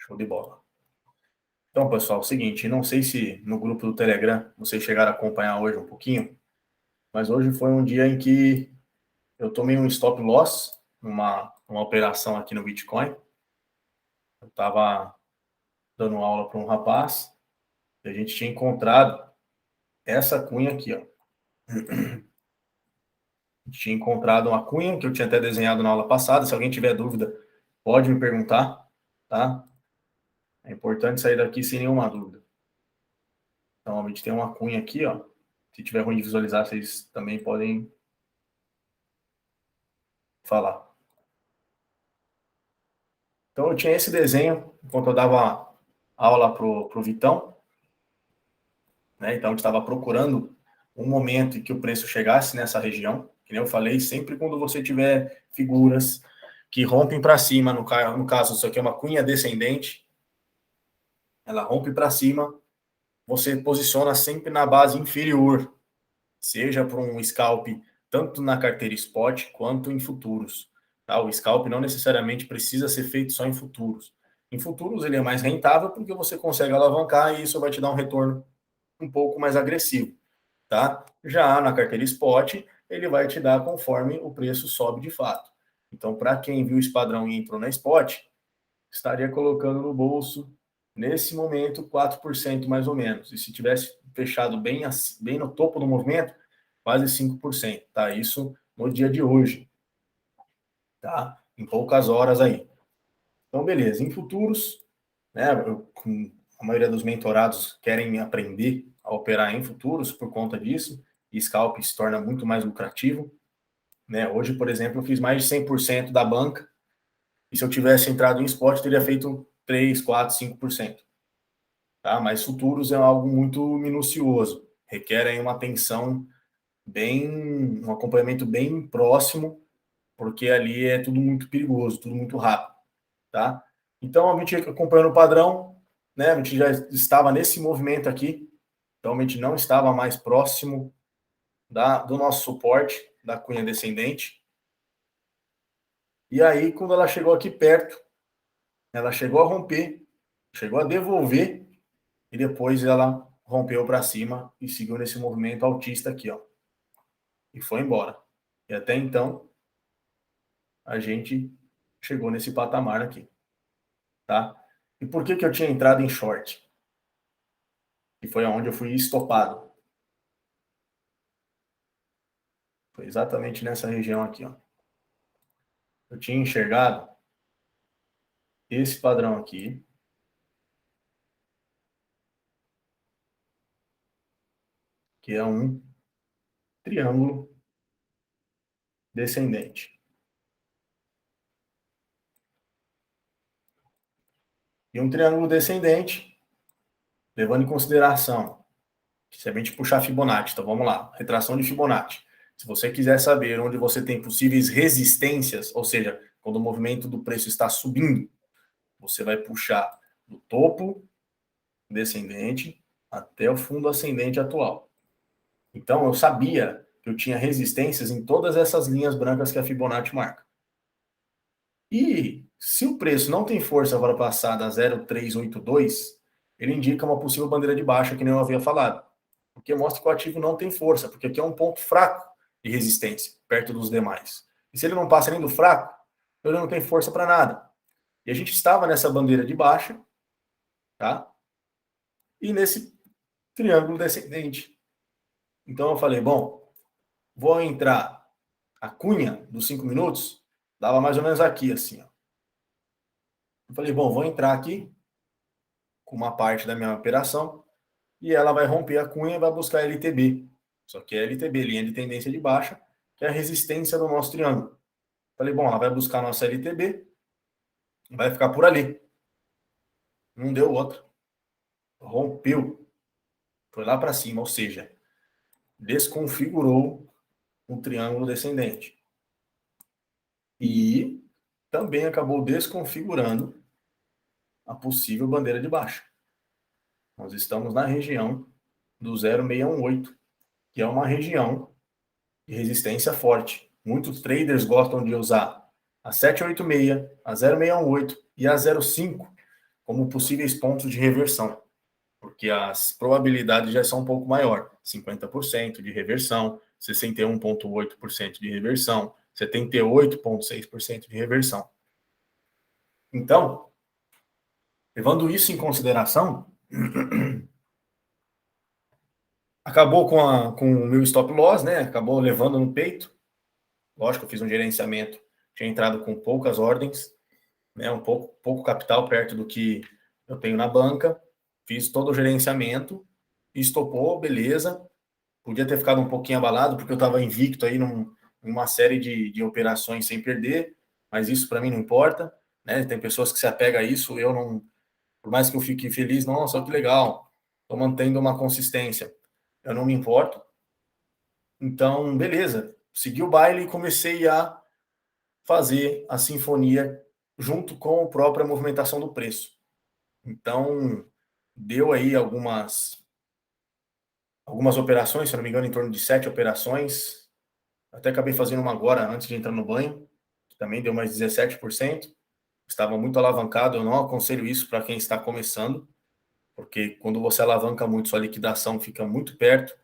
Show de bola. Então, pessoal, é o seguinte, não sei se no grupo do Telegram vocês chegaram a acompanhar hoje um pouquinho, mas hoje foi um dia em que eu tomei um stop loss numa operação aqui no Bitcoin. Eu estava dando aula para um rapaz e a gente tinha encontrado essa cunha aqui, ó. A gente tinha encontrado uma cunha que eu tinha até desenhado na aula passada. Se alguém tiver dúvida, pode me perguntar, tá? É importante sair daqui sem nenhuma dúvida. Então, a gente tem uma cunha aqui, ó. Se tiver ruim de visualizar, vocês também podem falar. Então, eu tinha esse desenho enquanto eu dava aula pro Vitão, né? Então, a gente estava procurando um momento em que o preço chegasse nessa região. Que nem eu falei, sempre quando você tiver figuras que rompem para cima, no caso, isso aqui é uma cunha descendente, ela rompe para cima, você posiciona sempre na base inferior, seja para um scalp tanto na carteira spot quanto em futuros. Tá? O scalp não necessariamente precisa ser feito só em futuros. Em futuros ele é mais rentável porque você consegue alavancar e isso vai te dar um retorno um pouco mais agressivo. Tá? Já na carteira spot, ele vai te dar conforme o preço sobe de fato. Então, para quem viu esse padrão e entrou na spot, estaria colocando no bolso, nesse momento, 4% mais ou menos. E se tivesse fechado bem no topo do movimento, quase 5%, tá? Isso no dia de hoje, tá? Em poucas horas aí. Então, beleza. Em futuros, né, a maioria dos mentorados querem aprender a operar em futuros por conta disso, e scalp se torna muito mais lucrativo, né? Hoje, por exemplo, eu fiz mais de 100% da banca, e se eu tivesse entrado em spot, teria feito 3, 4, 5%. Tá? Mas futuros é algo muito minucioso, requer aí uma atenção bem, um acompanhamento bem próximo, porque ali é tudo muito perigoso, tudo muito rápido, tá? Então a gente acompanhando o padrão, né? A gente já estava nesse movimento aqui, então a gente não estava mais próximo do nosso suporte da cunha descendente. E aí quando ela chegou aqui perto, ela chegou a romper, chegou a devolver e depois ela rompeu para cima e seguiu nesse movimento altista aqui, ó. E foi embora. E até então, a gente chegou nesse patamar aqui, tá? E por que eu tinha entrado em short? Que foi onde eu fui estopado. Foi exatamente nessa região aqui, ó. Eu tinha enxergado esse padrão aqui, que é um triângulo descendente. E um triângulo descendente, levando em consideração, se a gente puxar Fibonacci, então vamos lá, retração de Fibonacci. Se você quiser saber onde você tem possíveis resistências, ou seja, quando o movimento do preço está subindo, você vai puxar do topo descendente até o fundo ascendente atual. Então, eu sabia que eu tinha resistências em todas essas linhas brancas que a Fibonacci marca. E se o preço não tem força para passar da 0,382, ele indica uma possível bandeira de baixa, que nem eu havia falado. Porque mostra que o ativo não tem força, porque aqui é um ponto fraco de resistência, perto dos demais. E se ele não passa nem do fraco, ele não tem força para nada. E a gente estava nessa bandeira de baixa, tá? E nesse triângulo descendente. Então eu falei, bom, vou entrar a cunha dos 5 minutos, dava mais ou menos aqui, assim, ó. Eu falei, bom, vou entrar aqui com uma parte da minha operação e ela vai romper a cunha e vai buscar LTB. Só que é LTB, linha de tendência de baixa, que é a resistência do nosso triângulo. Falei, bom, ela vai buscar a nossa LTB e vai ficar por ali. Não deu outra. Rompeu. Foi lá para cima, ou seja, desconfigurou o triângulo descendente. E também acabou desconfigurando a possível bandeira de baixa. Nós estamos na região do 0,618, que é uma região de resistência forte. Muitos traders gostam de usar a 786, a 0,618 e a 0,5 como possíveis pontos de reversão, porque as probabilidades já são um pouco maior, 50% de reversão, 61,8% de reversão, 78,6% de reversão. Então, levando isso em consideração, acabou com o meu stop loss, né? Acabou levando no peito. Lógico, eu fiz um gerenciamento, tinha entrado com poucas ordens, né? Um pouco capital perto do que eu tenho na banca. Fiz todo o gerenciamento, estopou, beleza. Podia ter ficado um pouquinho abalado, porque eu estava invicto aí numa série de operações sem perder, mas isso para mim não importa, né? Tem pessoas que se apegam a isso, eu não, por mais que eu fique feliz, nossa, que legal, estou mantendo uma consistência, eu não me importo. Então, beleza, segui o baile e comecei a fazer a sinfonia junto com a própria movimentação do preço. Então, deu aí algumas operações, se não me engano, em torno de 7 operações. Até acabei fazendo uma agora, antes de entrar no banho, que também deu mais 17%. Estava muito alavancado, eu não aconselho isso para quem está começando, porque quando você alavanca muito, sua liquidação fica muito perto,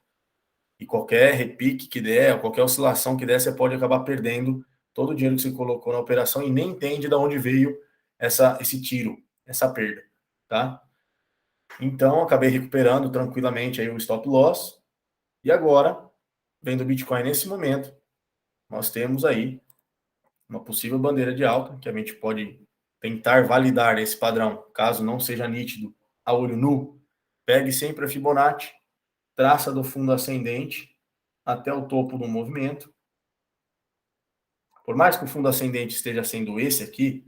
e qualquer repique que der, qualquer oscilação que der, você pode acabar perdendo todo o dinheiro que você colocou na operação e nem entende de onde veio esse tiro, essa perda, tá? Então, acabei recuperando tranquilamente aí o stop loss, e agora, vendo o Bitcoin nesse momento, nós temos aí uma possível bandeira de alta, que a gente pode tentar validar esse padrão, caso não seja nítido a olho nu. Pegue sempre a Fibonacci, traça do fundo ascendente até o topo do movimento. Por mais que o fundo ascendente esteja sendo esse aqui,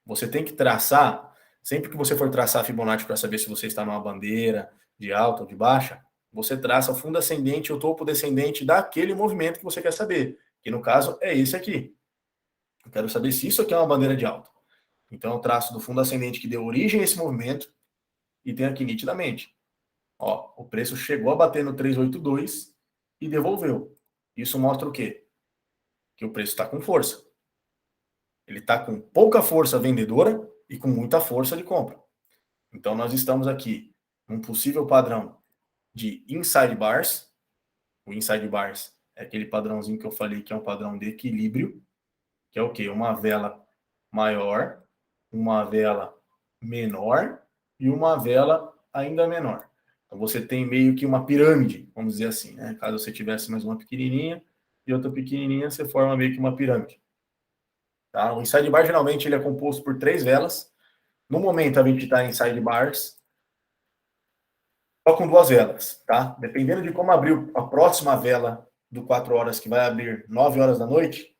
você tem que traçar, sempre que você for traçar a Fibonacci para saber se você está numa bandeira de alta ou de baixa, você traça o fundo ascendente e o topo descendente daquele movimento que você quer saber, que no caso é esse aqui. Eu quero saber se isso aqui é uma bandeira de alta. Então eu traço do fundo ascendente que deu origem a esse movimento e tem aqui nitidamente. Ó, o preço chegou a bater no 382 e devolveu. Isso mostra o quê? Que o preço está com força. Ele está com pouca força vendedora e com muita força de compra. Então nós estamos aqui num possível padrão de inside bars. O inside bars é aquele padrãozinho que eu falei que é um padrão de equilíbrio, que é o quê? Uma vela maior, uma vela menor e uma vela ainda menor. Então você tem meio que uma pirâmide, vamos dizer assim, né? Caso você tivesse mais uma pequenininha e outra pequenininha, você forma meio que uma pirâmide. Tá? O inside bar geralmente ele é composto por 3 velas. No momento a gente está em inside bars só com 2 velas, tá? Dependendo de como abrir a próxima vela do 4 horas, que vai abrir 9 horas da noite,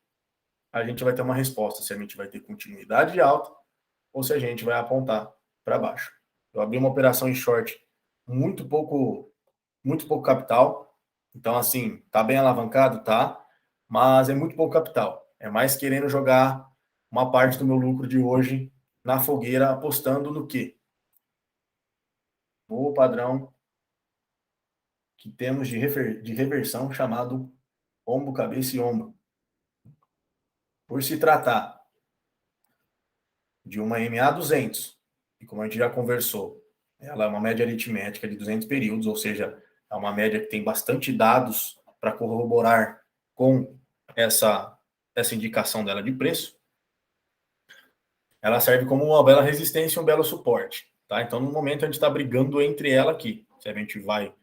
a gente vai ter uma resposta se a gente vai ter continuidade de alta ou se a gente vai apontar para baixo. Eu abri uma operação em short muito pouco capital, então assim, tá bem alavancado, tá? Mas é muito pouco capital. É mais querendo jogar uma parte do meu lucro de hoje na fogueira, apostando no quê? No padrão que temos de reversão chamado ombro, cabeça e ombro. Por se tratar de uma MA200, e como a gente já conversou, ela é uma média aritmética de 200 períodos, ou seja, é uma média que tem bastante dados para corroborar com essa indicação dela de preço. Ela serve como uma bela resistência e um belo suporte. Tá? Então, no momento, a gente está brigando entre ela aqui. Se a gente vai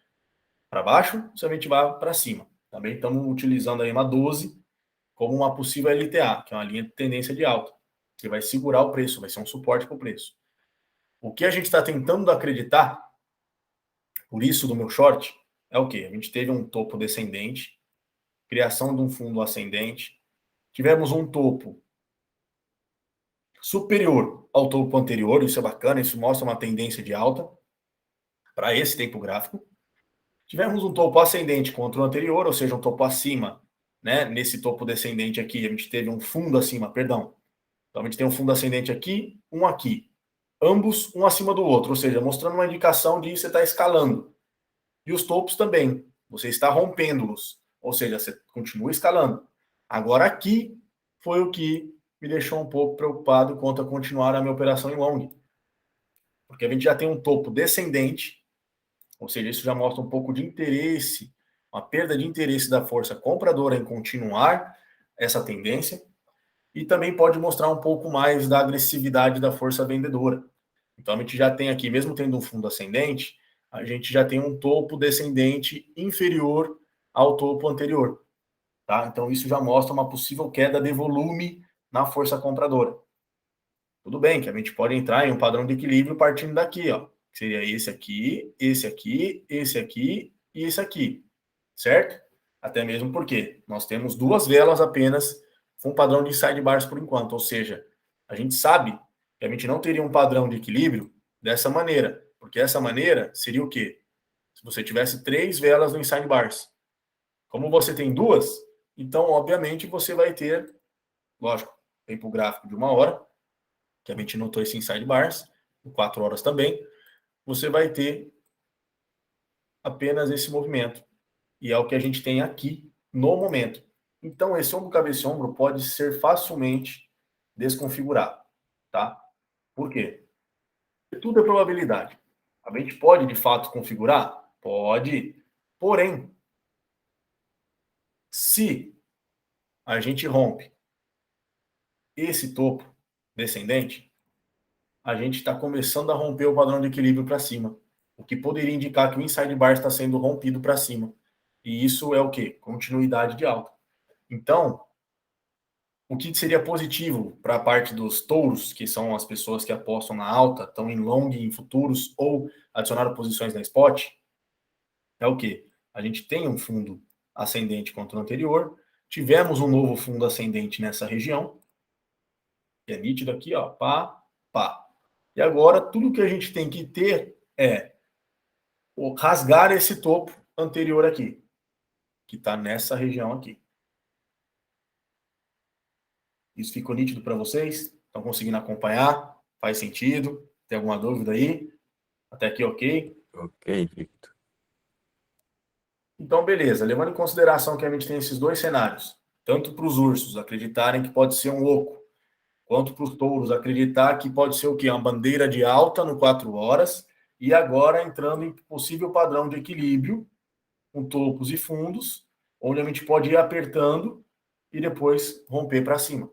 para baixo, se a gente vai para cima. Também estamos utilizando a EMA 12 como uma possível LTA, que é uma linha de tendência de alta, que vai segurar o preço, vai ser um suporte para o preço. O que a gente está tentando acreditar, por isso do meu short, é o quê? A gente teve um topo descendente, criação de um fundo ascendente, tivemos um topo superior ao topo anterior, isso é bacana, isso mostra uma tendência de alta para esse tempo gráfico. Tivemos um topo ascendente contra o anterior, ou seja, um topo acima, né? Nesse topo descendente aqui, a gente teve um fundo acima, perdão. Então a gente tem um fundo ascendente aqui, um aqui. Ambos um acima do outro, ou seja, mostrando uma indicação de você está escalando. E os topos também, você está rompendo-los, ou seja, você continua escalando. Agora aqui foi o que me deixou um pouco preocupado quanto a continuar a minha operação em long. Porque a gente já tem um topo descendente, ou seja, isso já mostra um pouco de interesse, uma perda de interesse da força compradora em continuar essa tendência, e também pode mostrar um pouco mais da agressividade da força vendedora. Então a gente já tem aqui, mesmo tendo um fundo ascendente, a gente já tem um topo descendente inferior ao topo anterior. Tá? Então isso já mostra uma possível queda de volume na força compradora. Tudo bem que a gente pode entrar em um padrão de equilíbrio partindo daqui, ó. Que seria esse aqui, esse aqui, esse aqui e esse aqui. Certo? Até mesmo porque nós temos duas velas apenas com padrão de sidebars por enquanto. Ou seja, a gente sabe que a gente não teria um padrão de equilíbrio dessa maneira. Porque essa maneira seria o quê? Se você tivesse 3 velas no sidebars. Como você tem duas, então, obviamente, você vai ter, lógico, tempo gráfico de 1 hora, que a gente notou esse inside bars, 4 horas também, você vai ter apenas esse movimento. E é o que a gente tem aqui no momento. Então, esse ombro, cabeça e ombro pode ser facilmente desconfigurado, tá? Por quê? Tudo é probabilidade. A gente pode, de fato, configurar? Pode. Porém, se a gente rompe esse topo descendente, a gente está começando a romper o padrão de equilíbrio para cima, o que poderia indicar que o inside bar está sendo rompido para cima. E isso é o quê? Continuidade de alta. Então, o que seria positivo para a parte dos touros, que são as pessoas que apostam na alta, estão em long, em futuros, ou adicionaram posições na spot, é o quê? A gente tem um fundo ascendente contra o anterior, tivemos um novo fundo ascendente nessa região, que é nítido aqui, ó, pá, pá. E agora, tudo que a gente tem que ter é rasgar esse topo anterior aqui, que está nessa região aqui. Isso ficou nítido para vocês? Estão conseguindo acompanhar? Faz sentido? Tem alguma dúvida aí? Até aqui, ok? Ok, Victor. Então, beleza. Levando em consideração que a gente tem esses dois cenários, tanto para os ursos acreditarem que pode ser um oco, quanto para os touros acreditar que pode ser o quê? Uma bandeira de alta no 4 horas, e agora entrando em possível padrão de equilíbrio, com topos e fundos, onde a gente pode ir apertando e depois romper para cima,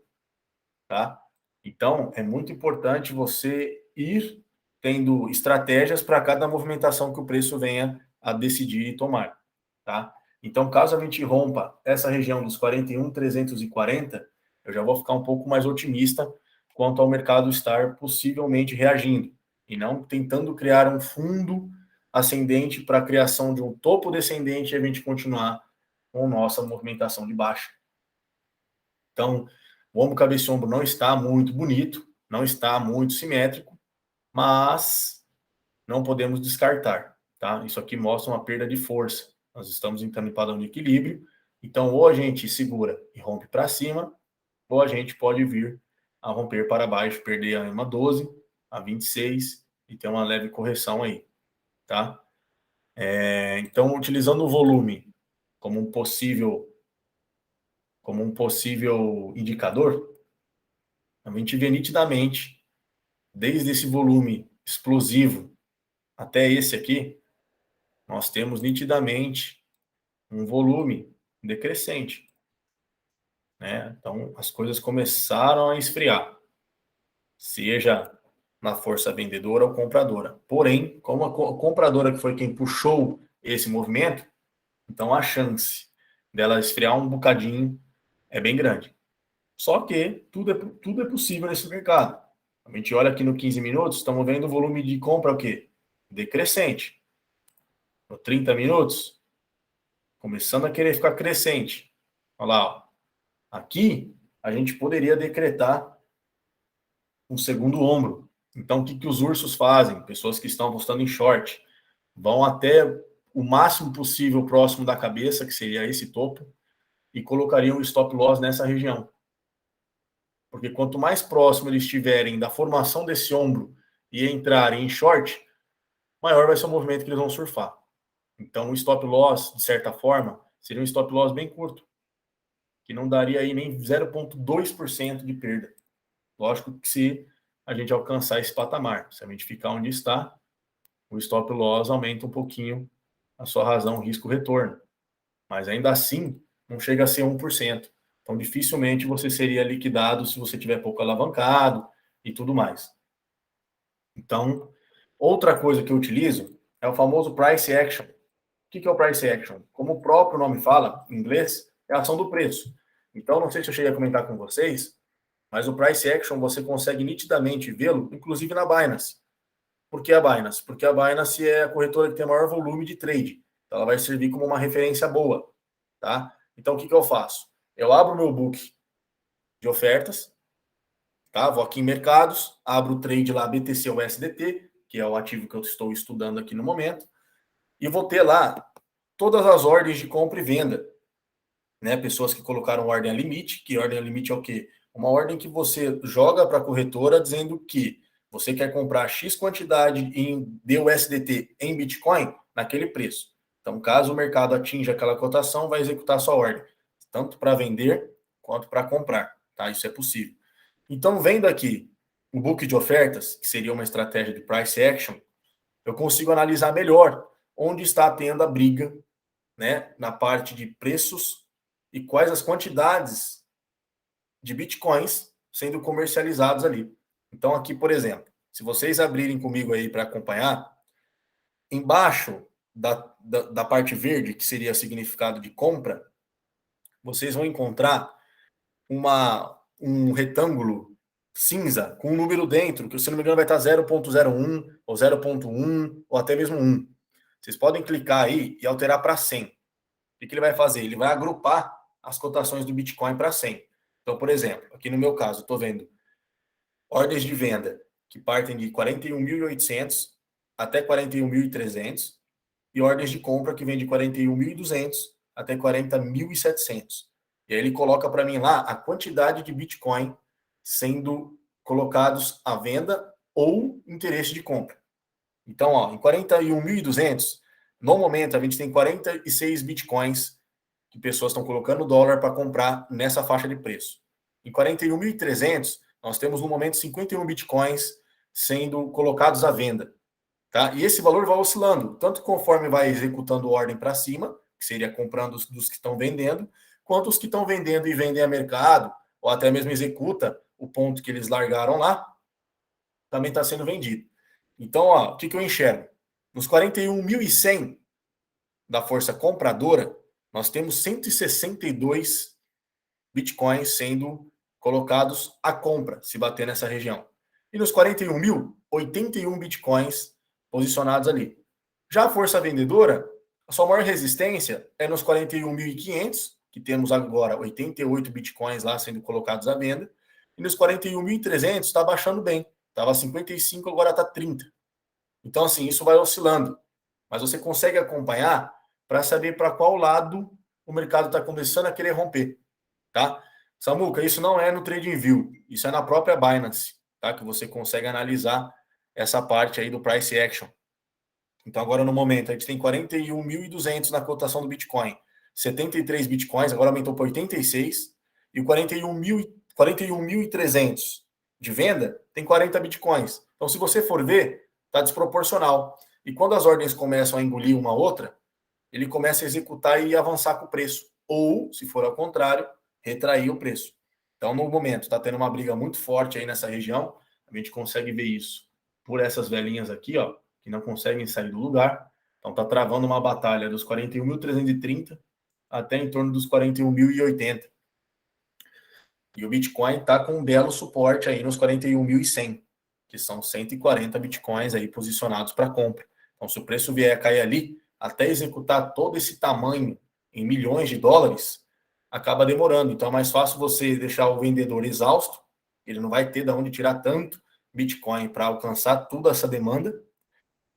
tá? Então, é muito importante você ir tendo estratégias para cada movimentação que o preço venha a decidir e tomar, tá? Então, caso a gente rompa essa região dos 41.340, eu já vou ficar um pouco mais otimista quanto ao mercado estar possivelmente reagindo e não tentando criar um fundo ascendente para a criação de um topo descendente e a gente continuar com nossa movimentação de baixa. Então, o ombro, cabeça e ombro não está muito bonito, não está muito simétrico, mas não podemos descartar, tá? Isso aqui mostra uma perda de força. Nós estamos entrando em padrão de equilíbrio, então ou a gente segura e rompe para cima, ou a gente pode vir a romper para baixo, perder a EMA 12, a 26 e ter uma leve correção aí, tá? Então, utilizando o volume como um possível indicador, a gente vê nitidamente, desde esse volume explosivo até esse aqui, nós temos nitidamente um volume decrescente, né? Então, as coisas começaram a esfriar, seja na força vendedora ou compradora. Porém, como a compradora que foi quem puxou esse movimento, então a chance dela esfriar um bocadinho é bem grande. Só que tudo é possível nesse mercado. A gente olha aqui no 15 minutos, estamos vendo o volume de compra o quê? Decrescente. No 30 minutos, começando a querer ficar crescente. Olha lá, ó. Aqui a gente poderia decretar um segundo ombro. Então, o que, que os ursos fazem? Pessoas que estão apostando em short vão até o máximo possível próximo da cabeça, que seria esse topo, e colocariam o stop loss nessa região. Porque quanto mais próximo eles estiverem da formação desse ombro e entrarem em short, maior vai ser o movimento que eles vão surfar. Então, o stop loss, de certa forma, seria um stop loss bem curto, que não daria aí nem 0,2% de perda. Lógico que se a gente alcançar esse patamar. Se a gente ficar onde está, o stop loss aumenta um pouquinho a sua razão risco-retorno. Mas ainda assim, não chega a ser 1%. Então, dificilmente você seria liquidado se você tiver pouco alavancado e tudo mais. Então, outra coisa que eu utilizo é o famoso price action. O que é o price action? Como o próprio nome fala, em inglês, é a ação do preço. Então, não sei se eu cheguei a comentar com vocês, mas o price action você consegue nitidamente vê-lo, inclusive na Binance. Por que a Binance? Porque a Binance é a corretora que tem maior volume de trade. Então, ela vai servir como uma referência boa. Tá? Então, o que eu faço? Eu abro o meu book de ofertas, tá? Vou aqui em mercados, abro o trade lá BTC ou USDT, que é o ativo que eu estou estudando aqui no momento, e vou ter lá todas as ordens de compra e venda, né? Pessoas que colocaram ordem a limite, que ordem a limite é o quê? Uma ordem que você joga para a corretora dizendo que você quer comprar X quantidade em USDT em Bitcoin naquele preço. Então, caso o mercado atinja aquela cotação, vai executar a sua ordem, tanto para vender quanto para comprar, tá? Isso é possível. Então, vendo aqui o book de ofertas, que seria uma estratégia de price action, eu consigo analisar melhor onde está tendo a briga, né, na parte de preços e quais as quantidades de bitcoins sendo comercializados ali. Então, aqui, por exemplo, se vocês abrirem comigo aí para acompanhar, embaixo da parte verde, que seria significado de compra, vocês vão encontrar um retângulo cinza com um número dentro, que se não me engano vai estar 0.01 ou 0.1 ou até mesmo 1. Vocês podem clicar aí e alterar para 100. O que ele vai fazer? Ele vai agrupar as cotações do Bitcoin para 100. Então, por exemplo, aqui no meu caso, estou vendo ordens de venda que partem de 41.800 até 41.300 e ordens de compra que vêm de 41.200 até 40.700. E aí ele coloca para mim lá a quantidade de Bitcoin sendo colocados à venda ou interesse de compra. Então, ó, em 41.200, no momento a gente tem 46 Bitcoins que pessoas estão colocando dólar para comprar nessa faixa de preço. Em 41.300, nós temos no momento 51 Bitcoins sendo colocados à venda. Tá? E esse valor vai oscilando, tanto conforme vai executando ordem para cima, que seria comprando dos que estão vendendo, quanto os que estão vendendo e vendem a mercado, ou até mesmo executa o ponto que eles largaram lá, também está sendo vendido. Então, ó, o que eu enxergo? Nos 41.100 da força compradora, nós temos 162 bitcoins sendo colocados à compra, se bater nessa região. E nos 41 mil, 81 bitcoins posicionados ali. Já a força vendedora, a sua maior resistência é nos 41.500, que temos agora 88 bitcoins lá sendo colocados à venda, e nos 41.300 está baixando bem. Estava 55, agora está 30. Então, assim, isso vai oscilando. Mas você consegue acompanhar para saber para qual lado o mercado está começando a querer romper, tá? Samuca, isso não é no TradingView, isso é na própria Binance, tá? Que você consegue analisar essa parte aí do price action. Então, agora no momento, a gente tem 41.200 na cotação do Bitcoin, 73 Bitcoins, agora aumentou para 86, e o 41.300 de venda tem 40 Bitcoins. Então, se você for ver, está desproporcional. E quando as ordens começam a engolir uma outra, ele começa a executar e avançar com o preço. Ou, se for ao contrário, retrair o preço. Então, no momento, está tendo uma briga muito forte aí nessa região. A gente consegue ver isso por essas velhinhas aqui, ó, que não conseguem sair do lugar. Então, está travando uma batalha dos 41.330 até em torno dos 41.080. E o Bitcoin está com um belo suporte aí nos 41.100, que são 140 Bitcoins aí posicionados para compra. Então, se o preço vier a cair ali, até executar todo esse tamanho em milhões de dólares, acaba demorando. Então, é mais fácil você deixar o vendedor exausto, ele não vai ter de onde tirar tanto Bitcoin para alcançar toda essa demanda,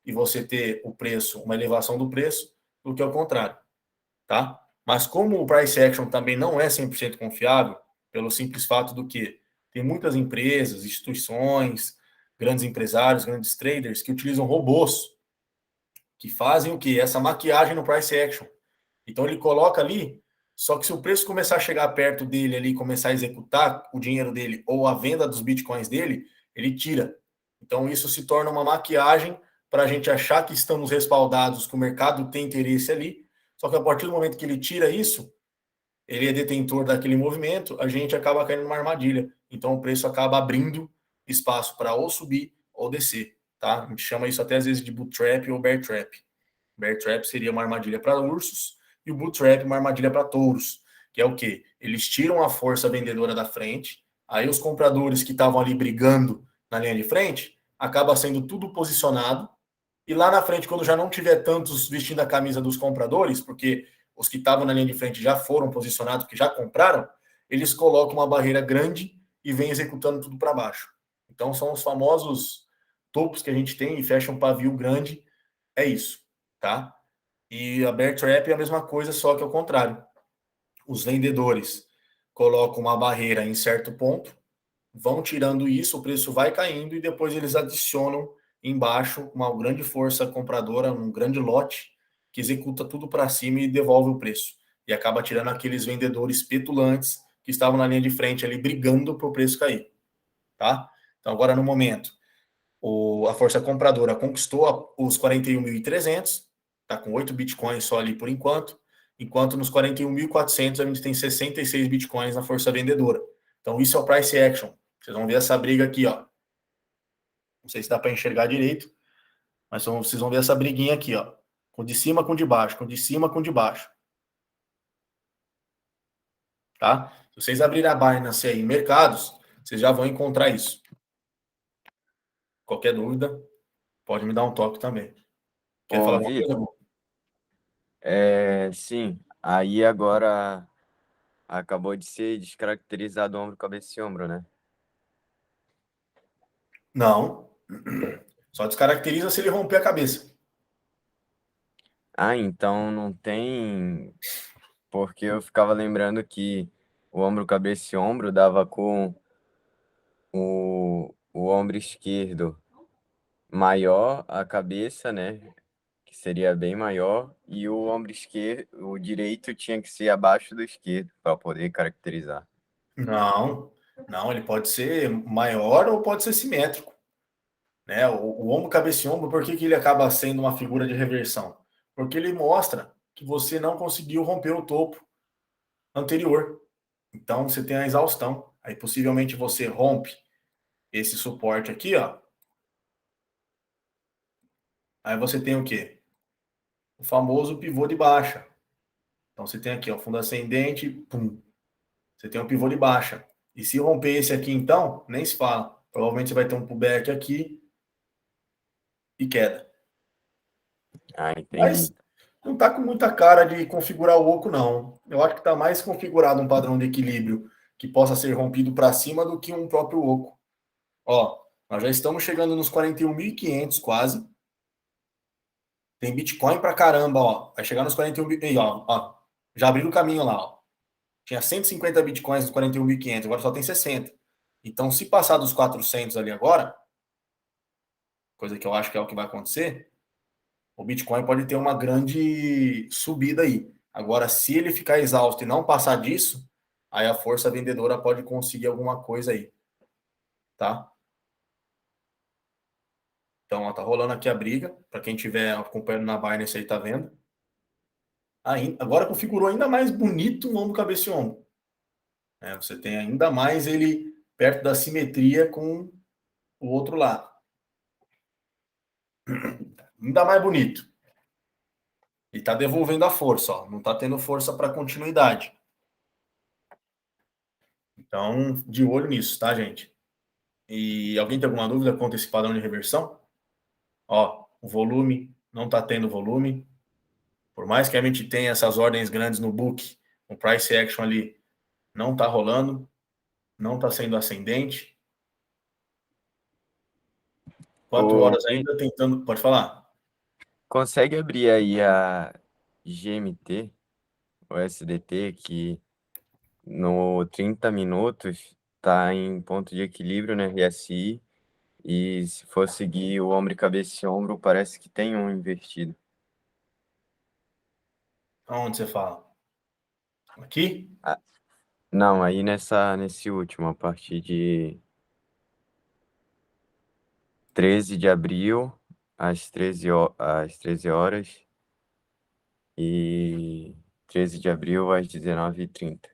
e você ter o preço, uma elevação do preço, do que ao contrário, tá? Mas como o price action também não é 100% confiável, pelo simples fato do que tem muitas empresas, instituições, grandes empresários, grandes traders que utilizam robôs, que fazem o que? Essa maquiagem no price action. Então ele coloca ali, só que se o preço começar a chegar perto dele ali, começar a executar o dinheiro dele ou a venda dos bitcoins dele, ele tira. Então, isso se torna uma maquiagem para a gente achar que estamos respaldados, que o mercado tem interesse ali. Só que a partir do momento que ele tira isso, ele é detentor daquele movimento, a gente acaba caindo numa armadilha. Então, o preço acaba abrindo espaço para ou subir ou descer. Tá? A gente chama isso até às vezes de bull trap ou bear trap. Bear trap seria uma armadilha para ursos e o bull trap uma armadilha para touros, que é o quê? Eles tiram a força vendedora da frente, aí os compradores que estavam ali brigando na linha de frente, acaba sendo tudo posicionado, e lá na frente, quando já não tiver tantos vestindo a camisa dos compradores, porque os que estavam na linha de frente já foram posicionados, que já compraram, eles colocam uma barreira grande e vêm executando tudo para baixo. Então são os famosos topos que a gente tem e fecha um pavio grande, é isso, tá? E a bear trap é a mesma coisa, só que ao contrário. Os vendedores colocam uma barreira em certo ponto, vão tirando isso, o preço vai caindo e depois eles adicionam embaixo uma grande força compradora, um grande lote que executa tudo para cima e devolve o preço. E acaba tirando aqueles vendedores petulantes que estavam na linha de frente ali brigando para o preço cair, tá? Então agora no momento, a força compradora conquistou os 41.300, está com 8 bitcoins só ali por enquanto nos 41.400 a gente tem 66 bitcoins na força vendedora. Então isso é o price action. Vocês vão ver essa briga aqui, ó. Não sei se dá para enxergar direito, mas vocês vão ver essa briguinha aqui, ó. Com de cima com de baixo, com de cima com de baixo. Tá? Se vocês abrirem a Binance aí em mercados, vocês já vão encontrar isso. Qualquer dúvida, pode me dar um toque também. Quer Ô, falar alguma coisa, Vitor, Gu? sim, aí agora acabou de ser descaracterizado o ombro, cabeça e ombro, né? Não. Só descaracteriza se ele romper a cabeça. Ah, então não tem, porque eu ficava lembrando que o ombro, cabeça e ombro dava com o ombro esquerdo maior, a cabeça, né? Que seria bem maior, e o ombro esquerdo, o direito tinha que ser abaixo do esquerdo para poder caracterizar. Não, não, ele pode ser maior ou pode ser simétrico, né? O ombro, cabeça e ombro, por que que ele acaba sendo uma figura de reversão? Porque ele mostra que você não conseguiu romper o topo anterior. Então você tem a exaustão. Aí possivelmente você rompe esse suporte aqui, ó. Aí você tem o quê? O famoso pivô de baixa. Então você tem aqui, ó, fundo ascendente, pum. Você tem um pivô de baixa. E se romper esse aqui, então, nem se fala. Provavelmente você vai ter um pullback aqui e queda. Ah, entendi. Mas não está com muita cara de configurar o oco, não. Eu acho que está mais configurado um padrão de equilíbrio que possa ser rompido para cima do que um próprio oco. Ó, nós já estamos chegando nos 41.500 quase. Tem Bitcoin para caramba, ó. Vai chegar nos 41 mil. Ó. Já abriu o caminho lá, ó. Tinha 150 Bitcoins nos 41.500, agora só tem 60. Então, se passar dos 400 ali agora, coisa que eu acho que é o que vai acontecer, o Bitcoin pode ter uma grande subida aí. Agora, se ele ficar exausto e não passar disso, aí a força vendedora pode conseguir alguma coisa aí, tá? Então, ó, tá rolando aqui a briga, para quem estiver acompanhando na Binance aí tá vendo. Agora configurou ainda mais bonito o ombro, cabeça e ombro. Você tem ainda mais ele perto da simetria com o outro lado. Ainda mais bonito. E tá devolvendo a força, ó. Não tá tendo força para continuidade. Então, de olho nisso, tá, gente? E alguém tem alguma dúvida quanto a esse padrão de reversão? Ó, o volume não está tendo volume. Por mais que a gente tenha essas ordens grandes no book, o price action ali não está rolando, não está sendo ascendente. 4 horas Vitor, ainda tentando. Pode falar. consegue abrir aí a GMT, o SDT, que no 30 minutos está em ponto de equilíbrio no RSI, e se for seguir o ombro, cabeça e ombro, parece que tem um invertido. Aonde você fala? Aqui? Ah, não, aí nesse último, a partir de 13 de abril, às 13 horas e 13 de abril às 19h30.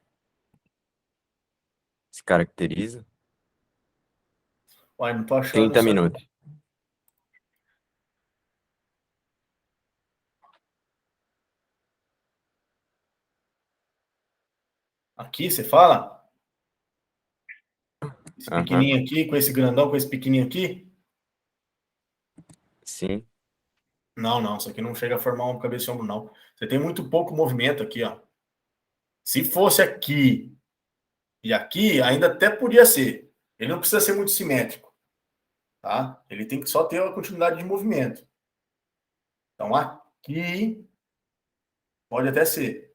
Se caracteriza? Uai, não tô achando 30 isso aqui. minutos. Aqui, você fala? Esse Aham, pequenininho aqui, com esse grandão, com esse pequenininho aqui? sim. Não, não, isso aqui não chega a formar um cabeça e ombro, não. Você tem muito pouco movimento aqui, ó. Se fosse aqui e aqui, ainda até podia ser. Ele não precisa ser muito simétrico, tá? Ele tem que só ter uma continuidade de movimento. Então, aqui pode até ser,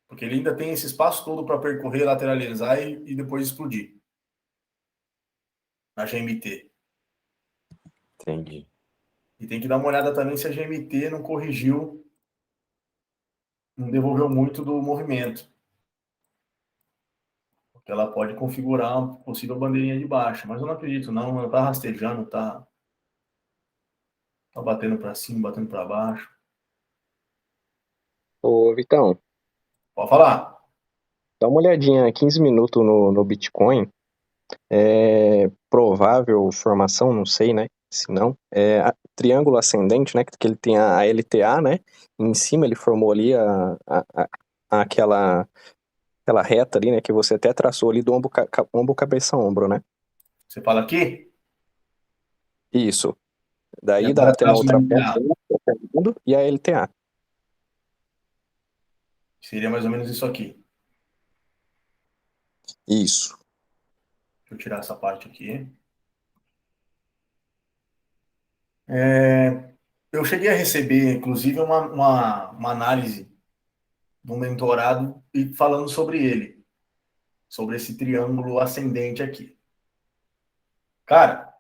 porque ele ainda tem esse espaço todo para percorrer, lateralizar e depois explodir na GMT. Entendi. E tem que dar uma olhada também se a GMT não corrigiu, não devolveu muito do movimento. Porque ela pode configurar uma possível bandeirinha de baixa. Mas eu não acredito, não. Ela tá rastejando, tá batendo para cima, batendo para baixo. Ô, Vitão, Pode falar. dá uma olhadinha, 15 minutos no Bitcoin, é provável formação, não sei, né? Se não, triângulo ascendente, né? Que ele tem a LTA, né? Em cima ele formou ali aquela reta ali, né? Que você até traçou ali do ombro, ombro cabeça, ombro, né? Você fala aqui, Isso. e Daí agora tem uma traz uma outra ponta LTA. e a LTA. Seria mais ou menos isso aqui. Isso. Deixa eu tirar essa parte aqui. Eu cheguei a receber, inclusive, uma análise de um mentorado e falando sobre ele, sobre esse triângulo ascendente aqui. Cara,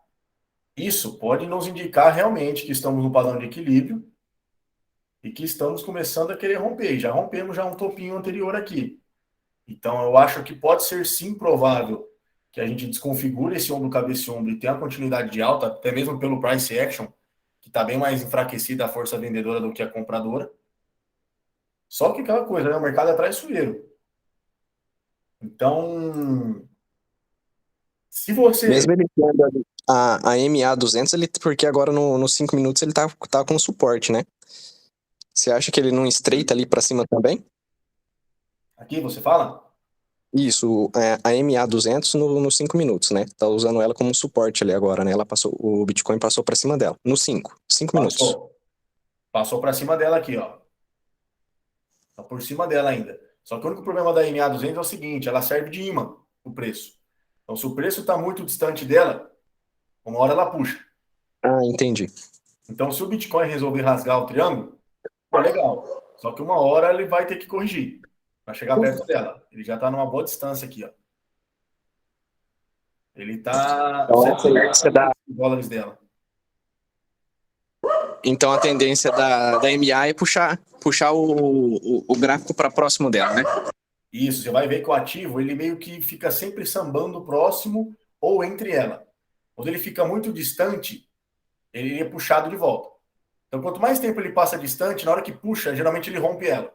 isso pode nos indicar realmente que estamos no padrão de equilíbrio e que estamos começando a querer romper. Já rompemos já um topinho anterior aqui. Então, eu acho que pode ser sim provável que a gente desconfigure esse ombro, cabeça e ombro e tenha a continuidade de alta, até mesmo pelo price action, que está bem mais enfraquecida a força vendedora do que a compradora. Só que aquela coisa, né? O mercado é traiçoeiro. Então, se você. Mesmo ele tendo ali a MA200, ele, porque agora nos 5 minutos ele tá com suporte, né? Você acha que ele não estreita ali pra cima também? Aqui você fala? Isso, a MA200 nos 5 minutos, né? Tá usando ela como suporte ali agora, né? O Bitcoin passou pra cima dela. Nos 5 minutos. Passou. Passou para cima dela aqui, ó. Tá por cima dela ainda. Só que o único problema da MA200 é o seguinte: ela serve de imã, o preço. Então, se o preço está muito distante dela, uma hora ela puxa. Ah, entendi. Então, se o Bitcoin resolver rasgar o triângulo, pô, legal. Só que uma hora ele vai ter que corrigir para chegar perto dela. Ele já está numa boa distância aqui, ó. Ele está Então a tendência da, $750 dela. então a tendência da MA é puxar o gráfico para próximo dela, né? Isso, você vai ver que o ativo, ele meio que fica sempre sambando próximo ou entre ela. Quando ele fica muito distante, ele é puxado de volta. Então, quanto mais tempo ele passa distante, na hora que puxa, geralmente ele rompe ela.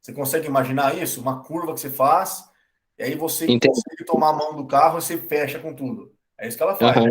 Você consegue imaginar isso? Uma curva que você faz, e aí você Entendi. consegue tomar a mão do carro e você fecha com tudo. É isso que ela faz. Aham.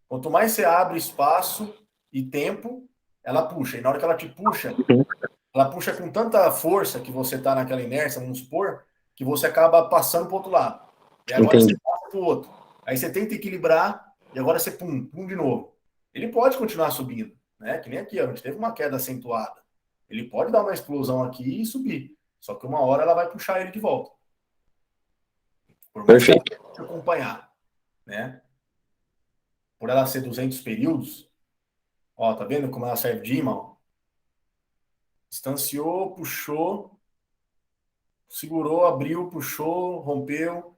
Quanto mais você abre espaço e tempo, ela puxa. E na hora que ela puxa com tanta força que você está naquela inércia, vamos supor, que você acaba passando para o outro lado. E agora você Entendi. passa para o outro. Aí você tenta equilibrar e agora você pum, pum de novo. Ele pode continuar subindo, né? Que nem aqui, a gente teve uma queda acentuada. Ele pode dar uma explosão aqui e subir. Só que uma hora ela vai puxar ele de volta. Por mais que ela Perfeito. tente acompanhar, né? Por ela ser 200 períodos, ó, tá vendo como ela serve de imã? Distanciou, puxou, segurou, abriu, puxou, rompeu.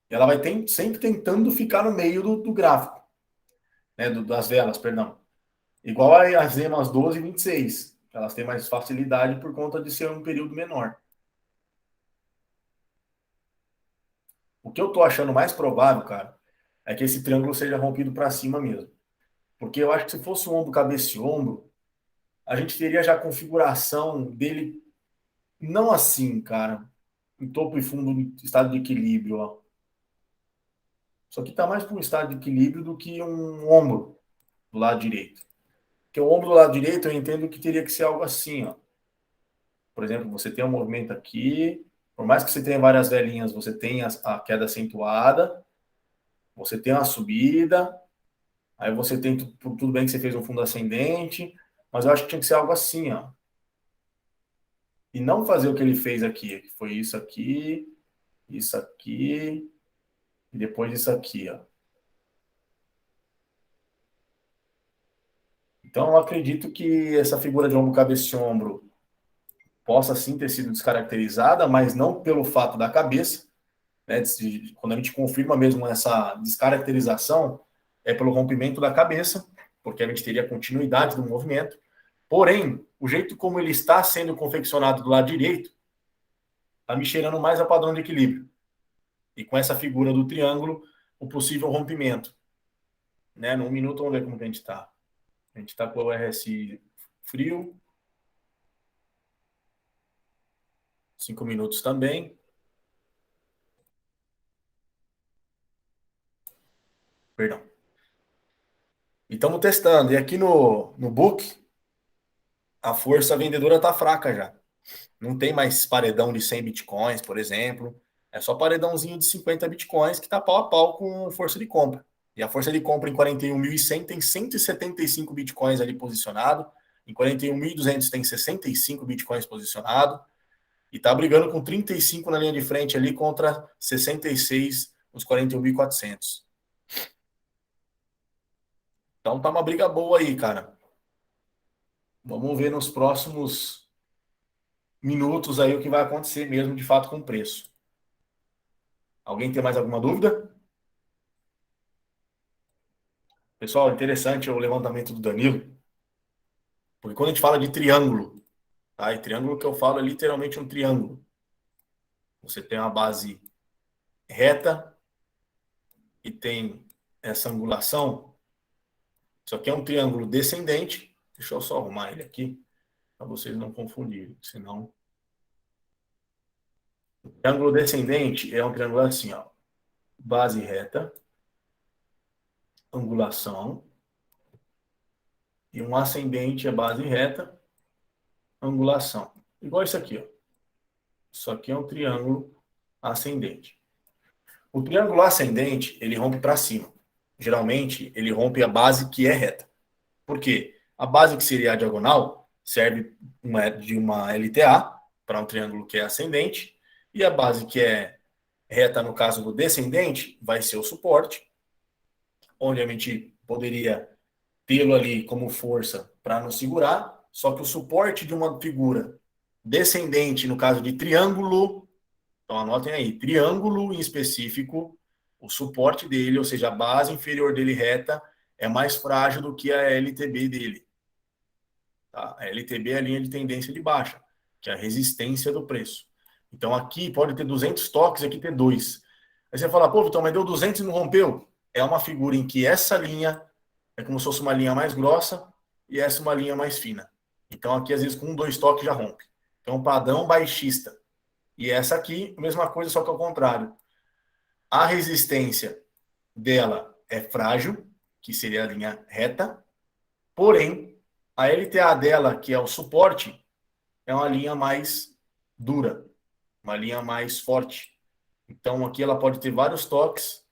E ela vai sempre tentando ficar no meio do gráfico, né? Das velas, perdão. Igual as EMAs 12 e 26. Elas têm mais facilidade por conta de ser um período menor. O que eu tô achando mais provável, cara, é que esse triângulo seja rompido para cima mesmo. Porque eu acho que se fosse o ombro, cabeça e ombro, a gente teria já a configuração dele não assim, cara, em topo e fundo, estado de equilíbrio, ó. Isso aqui tá mais para um estado de equilíbrio do que um ombro do lado direito. Porque o ombro do lado direito eu entendo que teria que ser algo assim, ó. Por exemplo, você tem um movimento aqui, por mais que você tenha várias velinhas, você tem a queda acentuada, você tem uma subida, aí você tem tudo bem que você fez um fundo ascendente, mas eu acho que tinha que ser algo assim, ó. E não fazer o que ele fez aqui, que foi isso aqui, e depois isso aqui, ó. Então, eu acredito que essa figura de ombro, cabeça e ombro possa sim ter sido descaracterizada, mas não pelo fato da cabeça, né? Quando a gente confirma mesmo essa descaracterização, é pelo rompimento da cabeça, porque a gente teria continuidade do movimento. Porém, o jeito como ele está sendo confeccionado do lado direito, está me cheirando mais a padrão de equilíbrio. E com essa figura do triângulo, o possível rompimento. Né? Num minuto, vamos ver como que a gente está. A gente está com o RSI frio. 5 minutos também. Perdão. E estamos testando. E aqui no book, a força vendedora está fraca já. Não tem mais paredão de 100 bitcoins, por exemplo. É só paredãozinho de 50 bitcoins que está pau a pau com força de compra. E a força de compra em 41.100 tem 175 bitcoins ali posicionado. Em 41.200 tem 65 bitcoins posicionado. E está brigando com 35 na linha de frente ali contra 66 nos 41.400. Então tá uma briga boa aí, cara. Vamos ver nos próximos minutos aí o que vai acontecer mesmo de fato com o preço. Alguém tem mais alguma dúvida? Pessoal, interessante o levantamento do Danilo, porque quando a gente fala de triângulo, tá? E triângulo que eu falo é literalmente um triângulo. Você tem uma base reta e tem essa angulação. Isso aqui é um triângulo descendente. Deixa eu só arrumar ele aqui, para vocês não confundirem, senão... O triângulo descendente é um triângulo assim, ó. Base reta, angulação, e um ascendente é base reta, angulação. Igual isso aqui, ó. Isso aqui é um triângulo ascendente. O triângulo ascendente, ele rompe para cima. Geralmente, ele rompe a base que é reta. Por quê? A base que seria a diagonal serve de uma LTA para um triângulo que é ascendente, e a base que é reta, no caso do descendente, vai ser o suporte, onde a gente poderia tê-lo ali como força para nos segurar, só que o suporte de uma figura descendente, no caso de triângulo, então anotem aí, triângulo em específico, o suporte dele, ou seja, a base inferior dele reta, é mais frágil do que a LTB dele. Tá? A LTB é a linha de tendência de baixa, que é a resistência do preço. Então aqui pode ter 200 toques, aqui ter 2. Aí você fala, pô, Vitor, mas deu 200 e não rompeu? É uma figura em que essa linha é como se fosse uma linha mais grossa e essa uma linha mais fina. Então aqui, às vezes, com 2 toques já rompe. Então, padrão baixista. E essa aqui, mesma coisa, só que ao contrário. A resistência dela é frágil, que seria a linha reta, porém, a LTA dela, que é o suporte, é uma linha mais dura, uma linha mais forte. Então, aqui ela pode ter vários toques,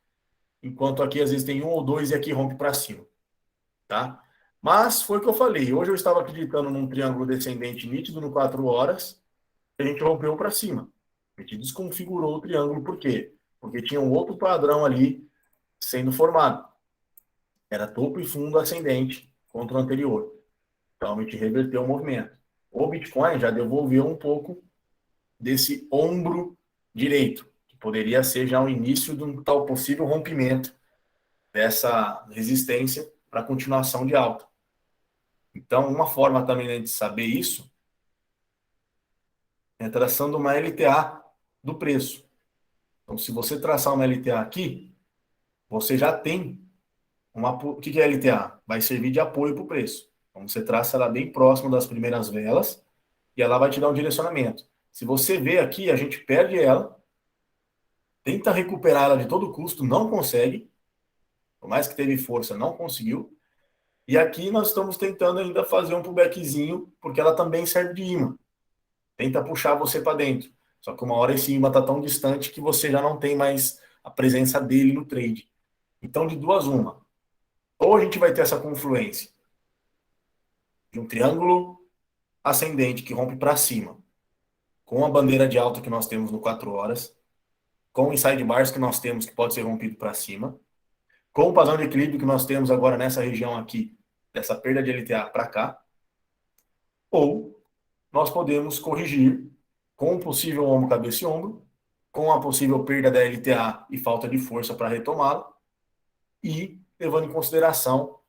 enquanto aqui, às vezes, tem 1 ou 2 e aqui rompe para cima. Tá? Mas foi o que eu falei. Hoje eu estava acreditando num triângulo descendente nítido no 4 horas, e a gente rompeu para cima. A gente desconfigurou o triângulo, por quê? Porque tinha um outro padrão ali sendo formado. Era topo e fundo ascendente contra o anterior. Então a gente reverteu o movimento. O Bitcoin já devolveu um pouco desse ombro direito, que poderia ser já o início de um tal possível rompimento dessa resistência para continuação de alta. Então, uma forma também de saber isso é traçando uma LTA do preço. Então, se você traçar uma LTA aqui, você já tem o que é LTA? Vai servir de apoio para o preço. Então você traça ela bem próximo das primeiras velas e ela vai te dar um direcionamento. Se você vê aqui, a gente perde ela, tenta recuperar ela de todo custo, não consegue, por mais que teve força, não conseguiu. E aqui nós estamos tentando ainda fazer um pullbackzinho, porque ela também serve de imã. Tenta puxar você para dentro. Só que uma hora esse imã está tão distante que você já não tem mais a presença dele no trade. Então, de duas, uma. Ou a gente vai ter essa confluência de um triângulo ascendente que rompe para cima, com a bandeira de alta que nós temos no 4 horas, com o inside bars que nós temos que pode ser rompido para cima, com o padrão de equilíbrio que nós temos agora nessa região aqui, dessa perda de LTA para cá, ou nós podemos corrigir com um possível ombro, cabeça e ombro, com a possível perda da LTA e falta de força para retomá-la, e levando em consideração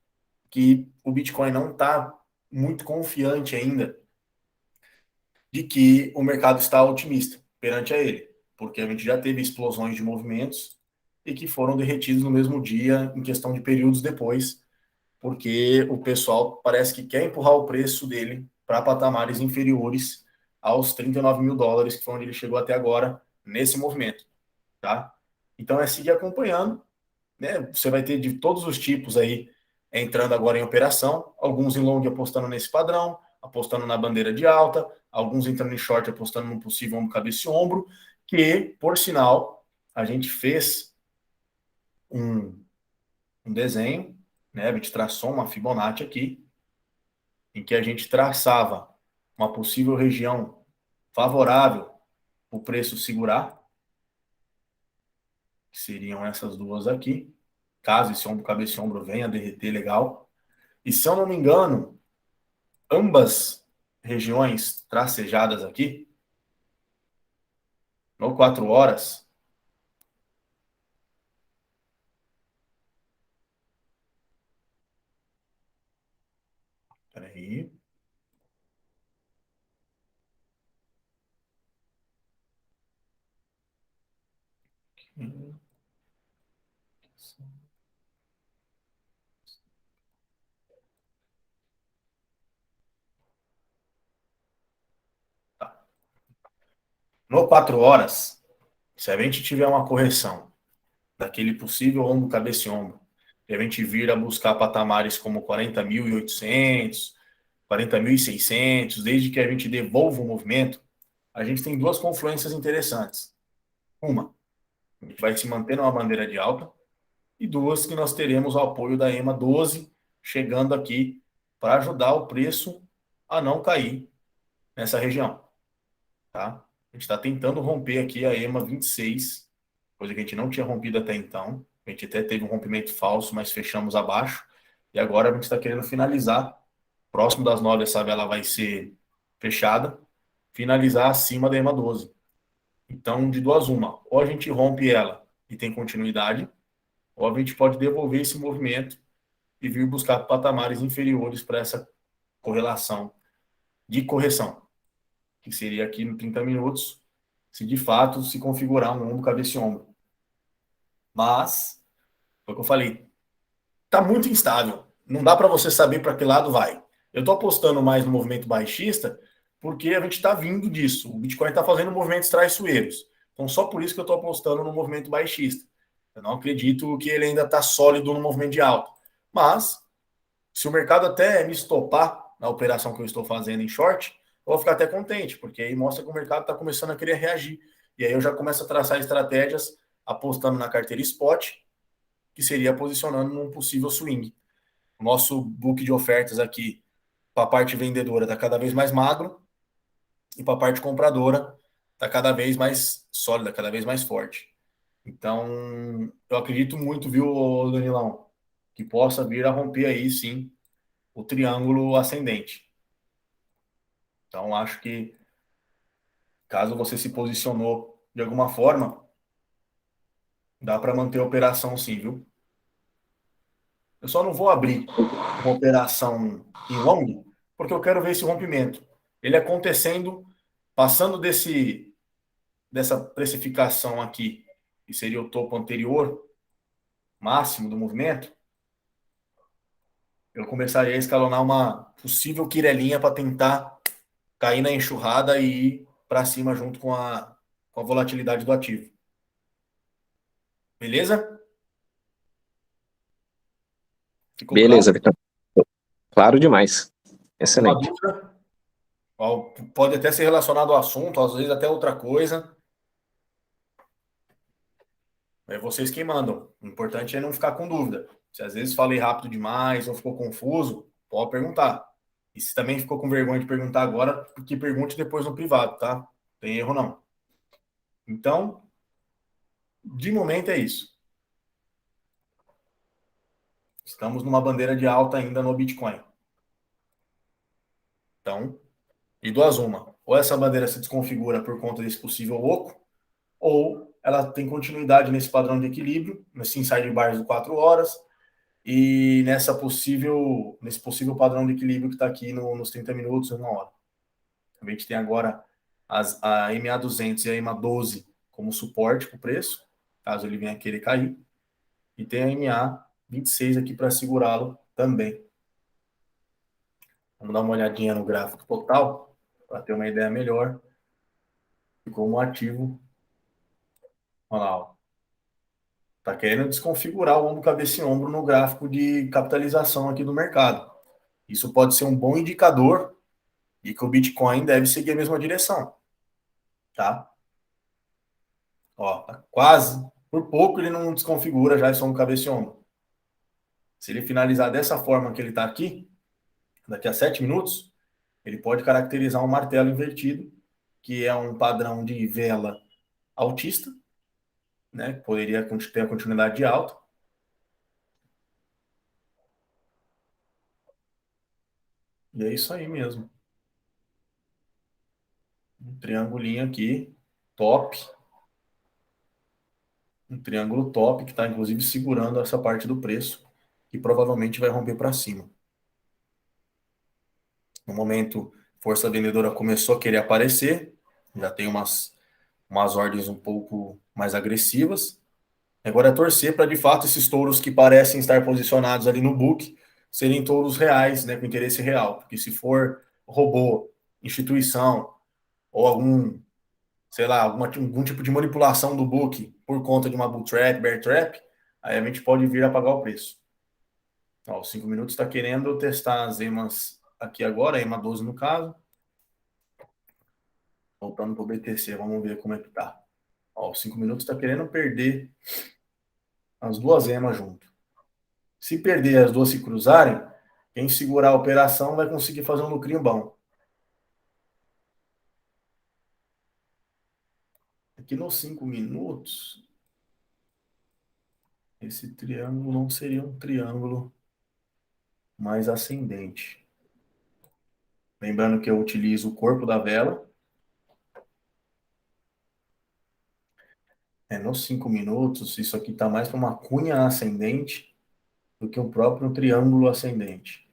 que o Bitcoin não está muito confiante ainda de que o mercado está otimista perante a ele, porque a gente já teve explosões de movimentos e que foram derretidos no mesmo dia, em questão de períodos depois, porque o pessoal parece que quer empurrar o preço dele para patamares inferiores aos 39 mil dólares, que foi onde ele chegou até agora, nesse movimento, tá? Então é seguir acompanhando, né? Você vai ter de todos os tipos aí entrando agora em operação, alguns em long apostando nesse padrão, apostando na bandeira de alta, alguns entrando em short apostando no possível ombro, cabeça e ombro, que, por sinal, a gente fez um desenho, né? A gente traçou uma Fibonacci aqui, em que a gente traçava uma possível região favorável para o preço segurar, que seriam essas duas aqui, caso esse ombro, cabeça e ombro venha a derreter legal. E se eu não me engano, ambas regiões tracejadas aqui, no 4 horas, peraí, tá. No 4 horas, se a gente tiver uma correção daquele possível ombro, cabeça e ombro, e a gente vir a buscar patamares como 40.800, 40.600, desde que a gente devolva o movimento, a gente tem duas confluências interessantes. Uma, a gente vai se manter numa bandeira de alta, e duas, que nós teremos o apoio da EMA 12 chegando aqui para ajudar o preço a não cair nessa região, tá? A gente está tentando romper aqui a EMA 26, coisa que a gente não tinha rompido até então. A gente até teve um rompimento falso, mas fechamos abaixo. E agora a gente está querendo finalizar. Próximo das 9, essa vela vai ser fechada. Finalizar acima da EMA 12. Então, de duas uma. Ou a gente rompe ela e tem continuidade, ou a gente pode devolver esse movimento e vir buscar patamares inferiores para essa correlação de correção, que seria aqui no 30 minutos, se de fato se configurar um ombro, cabeça e ombro. Mas, foi o que eu falei, tá muito instável. Não dá para você saber para que lado vai. Eu estou apostando mais no movimento baixista porque a gente está vindo disso. O Bitcoin está fazendo movimentos traiçoeiros. Então, só por isso que eu estou apostando no movimento baixista. Eu não acredito que ele ainda está sólido no movimento de alta. Mas, se o mercado até me estopar na operação que eu estou fazendo em short, eu vou ficar até contente, porque aí mostra que o mercado está começando a querer reagir. E aí eu já começo a traçar estratégias apostando na carteira spot, que seria posicionando num possível swing. O nosso book de ofertas aqui, para a parte vendedora, está cada vez mais magro, e para a parte compradora, está cada vez mais sólida, cada vez mais forte. Então, eu acredito muito, viu, Danilão, que possa vir a romper aí, sim, o triângulo ascendente. Então, acho que, caso você se posicionou de alguma forma, dá para manter a operação sim, viu? Eu só não vou abrir uma operação em long, porque eu quero ver esse rompimento. Ele acontecendo, passando dessa precificação aqui, que seria o topo anterior, máximo do movimento, eu começaria a escalonar uma possível quirelinha para tentar cair na enxurrada e ir para cima junto com a volatilidade do ativo. Beleza? Ficou Beleza, claro? Vitão. Claro demais. Alguma Excelente. dúvida? Pode até ser relacionado ao assunto, às vezes até outra coisa. É vocês quem mandam. O importante é não ficar com dúvida. Se às vezes falei rápido demais ou ficou confuso, pode perguntar. E se também ficou com vergonha de perguntar agora, que pergunte depois no privado, tá? Não tem erro não. Então, de momento é isso. Estamos numa bandeira de alta ainda no Bitcoin. Então, de duas uma. Ou essa bandeira se desconfigura por conta desse possível oco, ou ela tem continuidade nesse padrão de equilíbrio, nesse inside bars de 4 horas, e nesse possível padrão de equilíbrio que está aqui nos 30 minutos, 1 hora. A gente tem agora a MA200 e a MA12 como suporte para o preço, caso ele venha querer cair, e tem a MA26 aqui para segurá-lo também. Vamos dar uma olhadinha no gráfico total, para ter uma ideia melhor de como o ativo, olha lá, ó, está querendo desconfigurar o ombro, cabeça e ombro no gráfico de capitalização aqui do mercado. Isso pode ser um bom indicador e que o Bitcoin deve seguir a mesma direção, tá? Ó, quase, por pouco ele não desconfigura já esse ombro, cabeça e ombro. Se ele finalizar dessa forma que ele está aqui, daqui a 7 minutos, ele pode caracterizar um martelo invertido, que é um padrão de vela altista, né? Poderia ter a continuidade de alta. E é isso aí mesmo. Um triangulinho aqui, top. Um triângulo top que está inclusive segurando essa parte do preço, que provavelmente vai romper para cima. No momento, força vendedora começou a querer aparecer, já tem umas ordens um pouco mais agressivas. Agora é torcer para, de fato, esses touros que parecem estar posicionados ali no book serem touros reais, né, com interesse real. Porque se for robô, instituição ou sei lá, algum tipo de manipulação do book por conta de uma bull trap, bear trap, aí a gente pode vir a pagar o preço. Ó, os 5 minutos está querendo testar as EMAs aqui agora, a EMA 12 no caso. Voltando para o BTC, vamos ver como é que tá. Ó, os 5 minutos está querendo perder as duas EMAs junto. Se perder as duas se cruzarem, quem segurar a operação vai conseguir fazer um lucrinho bom. Aqui nos 5 minutos, esse triângulo não seria um triângulo mais ascendente. Lembrando que eu utilizo o corpo da vela. Nos 5 minutos, isso aqui está mais para uma cunha ascendente do que um próprio triângulo ascendente.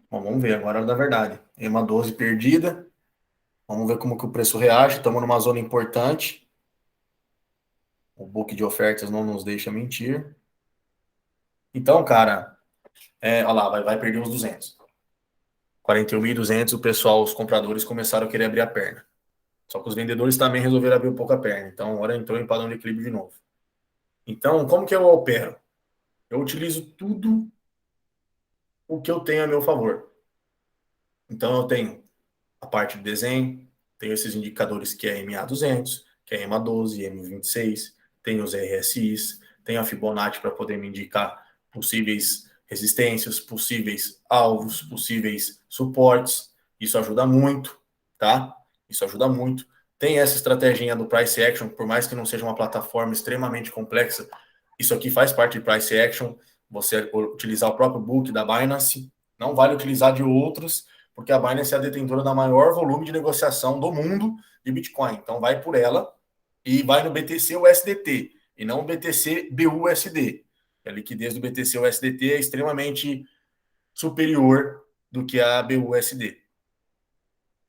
Bom, vamos ver agora da verdade. EMA 12 perdida. Vamos ver como que o preço reage. Estamos numa zona importante. O book de ofertas não nos deixa mentir. Então, cara, olha lá, vai perder uns 200. 41.200, o pessoal, os compradores começaram a querer abrir a perna. Só que os vendedores também resolveram abrir um pouco a perna. Então, agora entrou em padrão de equilíbrio de novo. Então, como que eu opero? Eu utilizo tudo o que eu tenho a meu favor. Então, eu tenho a parte de desenho, tenho esses indicadores que é MA200, que é EMA12, M26, tenho os RSIs, tenho a Fibonacci para poder me indicar possíveis resistências, possíveis alvos, possíveis suportes. Isso ajuda muito, tá? Isso ajuda muito. Tem essa estratégia do Price Action, por mais que não seja uma plataforma extremamente complexa, isso aqui faz parte de Price Action. Você utilizar o próprio book da Binance, não vale utilizar de outros, porque a Binance é a detentora da maior volume de negociação do mundo de Bitcoin. Então vai por ela e vai no BTC USDT e não BTC BUSD. A liquidez do BTC USDT é extremamente superior do que a BUSD.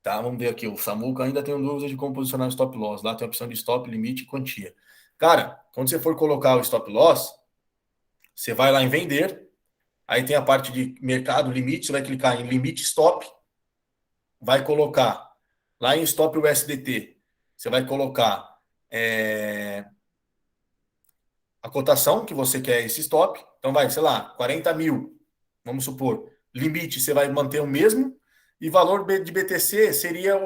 Tá, vamos ver aqui. O Samuca ainda tem dúvidas de como posicionar o stop loss. Lá tem a opção de stop, limite e quantia. Cara, quando você for colocar o stop loss, você vai lá em vender, aí tem a parte de mercado, limite, você vai clicar em limite stop, vai colocar lá em stop USDT, você vai colocar a cotação que você quer esse stop. Então vai, sei lá, 40 mil, vamos supor. Limite, você vai manter o mesmo, e valor de BTC seria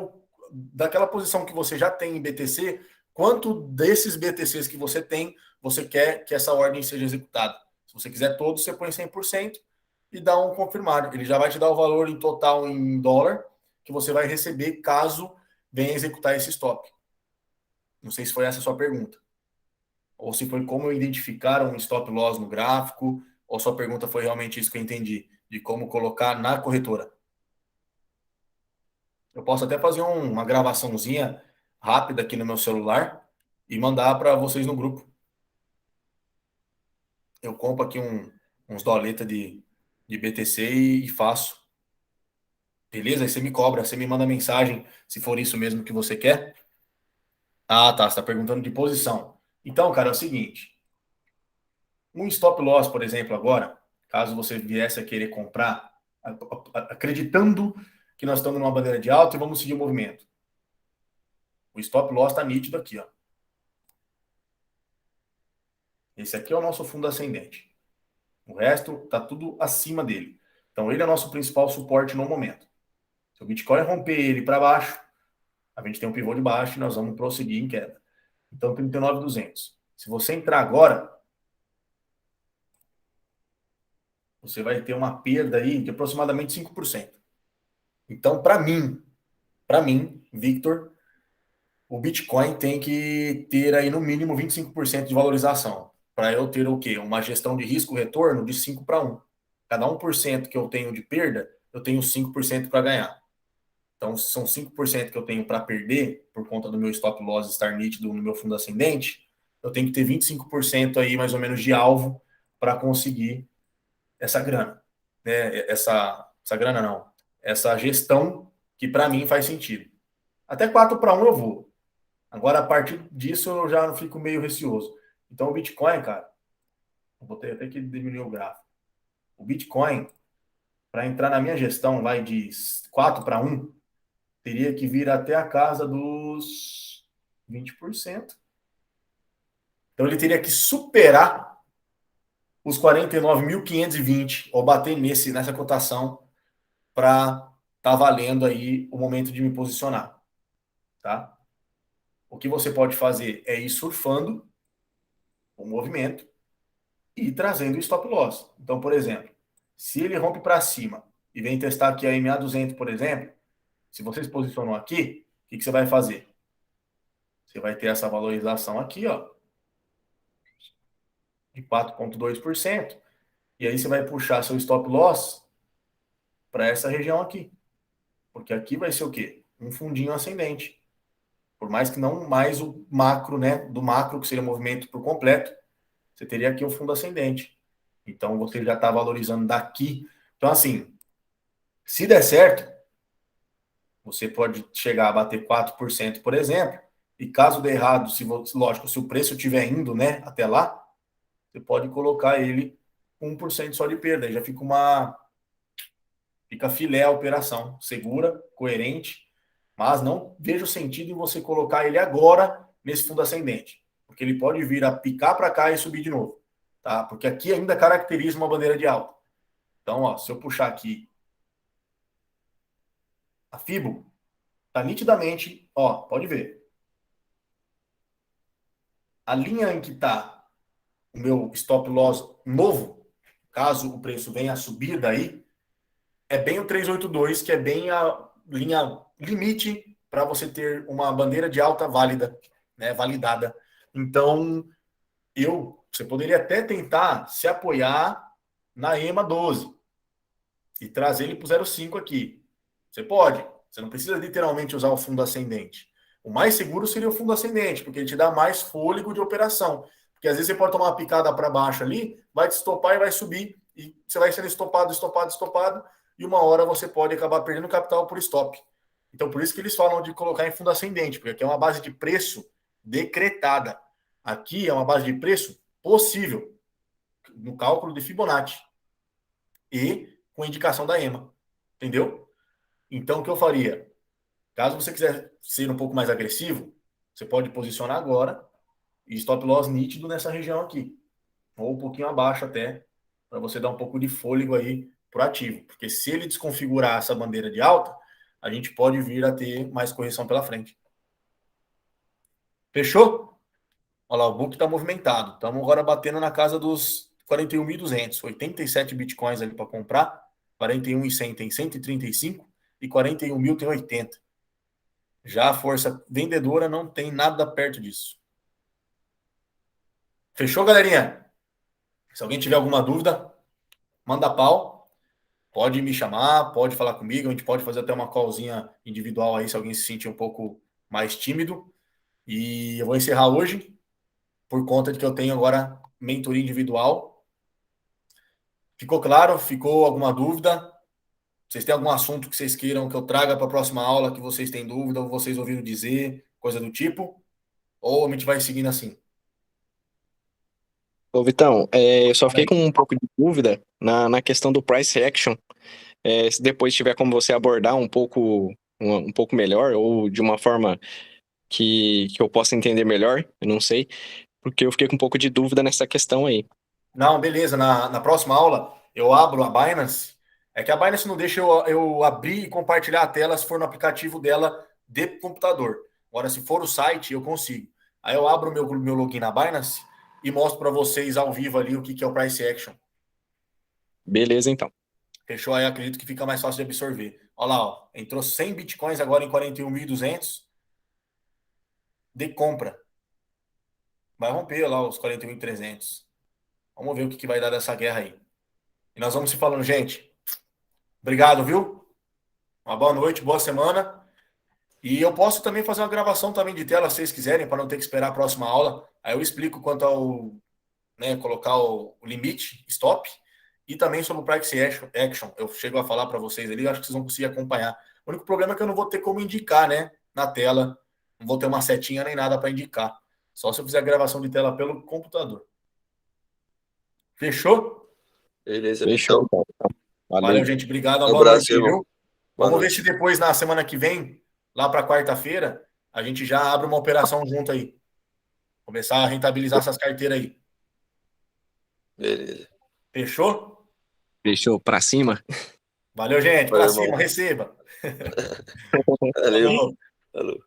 daquela posição que você já tem em BTC, quanto desses BTCs que você tem, você quer que essa ordem seja executada. Se você quiser todos, você põe 100% e dá um confirmar. Ele já vai te dar o valor em total em dólar que você vai receber caso venha executar esse stop. Não sei se foi essa a sua pergunta. Ou se foi como eu identificar um stop loss no gráfico, ou sua pergunta foi realmente isso que eu entendi, de como colocar na corretora. Eu posso até fazer uma gravaçãozinha rápida aqui no meu celular e mandar para vocês no grupo. Eu compro aqui uns doletas de BTC e faço. Beleza? Aí você me cobra, você me manda mensagem se for isso mesmo que você quer. Ah, tá. Você está perguntando de posição. Então, cara, é o seguinte. Um stop loss, por exemplo, agora, caso você viesse a querer comprar, acreditando que nós estamos numa bandeira de alta e vamos seguir o movimento. O stop loss está nítido aqui, ó. Esse aqui é o nosso fundo ascendente. O resto está tudo acima dele. Então, ele é o nosso principal suporte no momento. Se o Bitcoin romper ele para baixo, a gente tem um pivô de baixo e nós vamos prosseguir em queda. Então, 39.200. Se você entrar agora, você vai ter uma perda aí de aproximadamente 5%. Então, para mim, Victor, o Bitcoin tem que ter aí no mínimo 25% de valorização. Para eu ter o quê? Uma gestão de risco-retorno de 5 para 1. Cada 1% que eu tenho de perda, eu tenho 5% para ganhar. Então, se são 5% que eu tenho para perder, por conta do meu stop loss estar nítido no meu fundo ascendente, eu tenho que ter 25% aí, mais ou menos, de alvo para conseguir essa grana. Né? Essa grana não. Essa gestão que, para mim, faz sentido. Até 4 para 1 eu vou. Agora, a partir disso, eu já fico meio receoso. Então, o Bitcoin, cara, eu vou ter até que diminuir o gráfico. O Bitcoin, para entrar na minha gestão, vai de 4 para 1, teria que vir até a casa dos 20%. Então, ele teria que superar os 49.520, ou bater nessa cotação, para estar valendo aí o momento de me posicionar. Tá? O que você pode fazer é ir surfando o movimento e trazendo o stop loss. Então, por exemplo, se ele rompe para cima e vem testar aqui a MA200, por exemplo, se você se posicionou aqui, o que você vai fazer? Você vai ter essa valorização aqui, ó, de 4,2%, e aí você vai puxar seu stop loss para essa região aqui. Porque aqui vai ser o quê? Um fundinho ascendente. Por mais que não mais o macro, né? Do macro, que seria o movimento por completo, você teria aqui um fundo ascendente. Então, você já está valorizando daqui. Então, assim, se der certo, você pode chegar a bater 4%, por exemplo, e caso dê errado, lógico, se o preço estiver indo, né, até lá, você pode colocar ele 1% só de perda. Aí já fica filé a operação, segura, coerente, mas não vejo sentido em você colocar ele agora nesse fundo ascendente, porque ele pode vir a picar para cá e subir de novo, tá? Porque aqui ainda caracteriza uma bandeira de alta. Então, ó, se eu puxar aqui a Fibo, tá nitidamente, ó, pode ver. A linha em que tá o meu stop loss novo, caso o preço venha a subir daí, é bem o 382, que é bem a linha limite para você ter uma bandeira de alta válida, né, validada. Então, você poderia até tentar se apoiar na EMA 12 e trazer ele para o 0,5 aqui. Você pode. Você não precisa literalmente usar o fundo ascendente. O mais seguro seria o fundo ascendente, porque ele te dá mais fôlego de operação. Porque às vezes você pode tomar uma picada para baixo ali, vai te estopar e vai subir, e você vai sendo estopado, e uma hora você pode acabar perdendo capital por stop. Então, por isso que eles falam de colocar em fundo ascendente, porque aqui é uma base de preço decretada. Aqui é uma base de preço possível, no cálculo de Fibonacci e com indicação da EMA. Entendeu? Então, o que eu faria? Caso você quiser ser um pouco mais agressivo, você pode posicionar agora e stop loss nítido nessa região aqui, ou um pouquinho abaixo até, para você dar um pouco de fôlego aí pro ativo. Porque se ele desconfigurar essa bandeira de alta, a gente pode vir a ter mais correção pela frente. Fechou? Olha lá, o book está movimentado. Estamos agora batendo na casa dos 41.200. 87 bitcoins ali para comprar. 41.100 tem 135 e 41.000 tem 80. Já a força vendedora não tem nada perto disso. Fechou, galerinha? Se alguém tiver alguma dúvida, manda pau. Pode me chamar, pode falar comigo. A gente pode fazer até uma callzinha individual aí, se alguém se sentir um pouco mais tímido. E eu vou encerrar hoje, por conta de que eu tenho agora mentoria individual. Ficou claro? Ficou alguma dúvida? Vocês têm algum assunto que vocês queiram que eu traga para a próxima aula, que vocês têm dúvida, ou vocês ouviram dizer, coisa do tipo? Ou a gente vai seguindo assim? Ô, Vitão, eu só fiquei com um pouco de dúvida na questão do price action. Se depois tiver como você abordar um pouco melhor, ou de uma forma que eu possa entender melhor, eu não sei, porque eu fiquei com um pouco de dúvida nessa questão aí. Não, beleza. Na próxima aula, eu abro a Binance. É que a Binance não deixa eu abrir e compartilhar a tela se for no aplicativo dela de computador. Agora, se for o site, eu consigo. Aí eu abro o meu login na Binance e mostro para vocês ao vivo ali o que é o Price Action. Beleza, então. Fechou? Aí acredito que fica mais fácil de absorver. Olha lá, ó, entrou 100 bitcoins agora em 41.200 de compra. Vai romper lá os 41.300. Vamos ver o que vai dar dessa guerra aí. E nós vamos se falando, gente. Obrigado, viu? Uma boa noite, boa semana. E eu posso também fazer uma gravação também de tela, se vocês quiserem, para não ter que esperar a próxima aula. Aí eu explico quanto ao, né, colocar o limite, stop, e também sobre o price action. Eu chego a falar para vocês ali, acho que vocês vão conseguir acompanhar. O único problema é que eu não vou ter como indicar, né, na tela. Não vou ter uma setinha nem nada para indicar. Só se eu fizer a gravação de tela pelo computador. Fechou? Beleza, Fechou, Vitão. então. Valeu, gente. Obrigado. Uma Um boa abraço, noite, irmão. viu? Boa Vamos ver noite. se depois, na semana que vem, lá para quarta-feira, a gente já abre uma operação junto aí. Começar a rentabilizar essas carteiras aí. Beleza. Fechou? Fechou, pra cima. Valeu, gente. Para Valeu, cima, irmão. receba. Valeu. Falou. Falou.